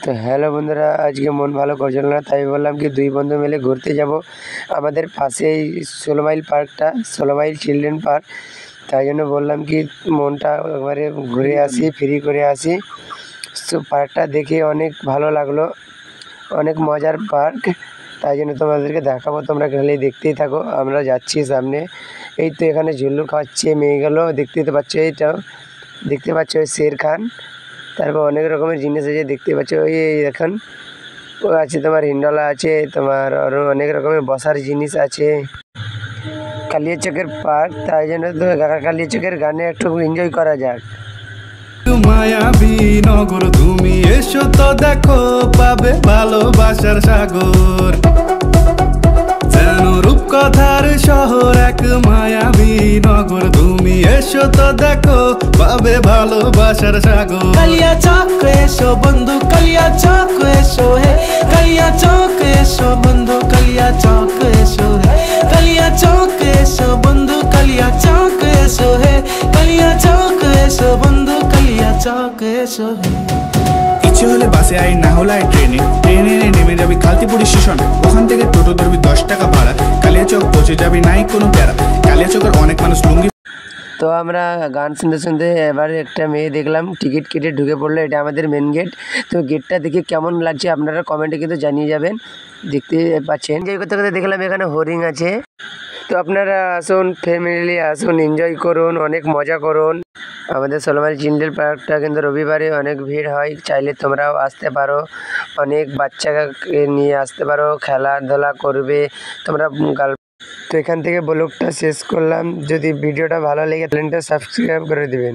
তো হ্যালো বন্ধুরা, আজকে মন ভালো করছিল না, তাই বললাম কি দুই বন্ধু মিলে ঘুরতে যাব আমাদের পাশেই 16 মাইল পার্কটা, 16 মাইল চিলড্রেন পার্ক। তাই জন্য বললাম কি মনটা একবারে ঘুরে আসি, ফ্রি করে আসি। তো পার্কটা দেখে অনেক ভালো লাগলো, অনেক মজার পার্ক। তাই জন্য তোমাদেরকে দেখাবো, তোমরা খালি দেখতেই থাকো। আমরা যাচ্ছি সামনে, এই তো এখানে ঝুল্লু খাওয়াচ্ছে মেয়েগুলো, দেখতেই তো পাচ্ছ। এইটাও দেখতে পাচ্ছ ওই শের খান, তারপর অনেক রকমের জিনিস আছে দেখতে পাচ্ছ। ওই এখন ও আছে তোমার হিন্ডলা আছে, তোমার আরও অনেক রকমের বসার জিনিস আছে। কালিয়াচকের পার্ক, তাই জন্য তো কালিয়াচকের গানে একটু এনজয় করা যাক। মায়াবী নগর তুমি এসো তো দেখো, পাবে ভালোবাসার সাগর। যেন রূপকথার শহর এক মায়াবী নগর তুমি এসো তো দেখো, পাবে ভালোবাসার সাগর। কালিয়াচক এসো বন্ধু, কালিয়াচক এসো হে, কালিয়াচক এসো বন্ধু, কালিয়াচক এসো হে, কালিয়াচক এসো বন্ধু, কালিয়াচক এসো হে, কালিয়াচক এসো বন্ধু, কালিয়াচক এসো হে। ইচ্ছে হলে বাসে আই, না হলে আই ট্রেনে, ট্রেনে নেমে যাবি খালতিপুর স্টেশনে, ওখান থেকে টোটো ধরবি 10 টাকা ভাড়া, কালিয়াচক পৌঁছে যাবি নাই কোনো প্যারা। কালিয়াচকের অনেক মানুষ লুঙ্গি। তো আমরা গান শুনতে শুনতে এবার একটা মেয়ে দেখলাম টিকিট কেটে ঢুকে পড়লো। এটা আমাদের মেন গেট। তো গেটটা দেখে কেমন লাগছে আপনারা কমেন্টে কিন্তু জানিয়ে যাবেন। দেখতে পাচ্ছেন যে করতে করতে দেখলাম এখানে হরিণ আছে। তো আপনারা আসুন, ফ্যামিলি আসুন, এনজয় করুন, অনেক মজা করুন। আমাদের 16 মাইল চিলড্রেন পার্কটা কিন্তু রবিবারে অনেক ভিড় হয়, চাইলে তোমরাও আসতে পারো। অনেক বাচ্চাকে নিয়ে আসতে পারো, খেলাধুলা করবে তোমরা। তো এখান থেকে ব্লগটা শেষ করলাম। যদি ভিডিওটা ভালো লেগে চ্যানেলটা সাবস্ক্রাইব করে দিবেন।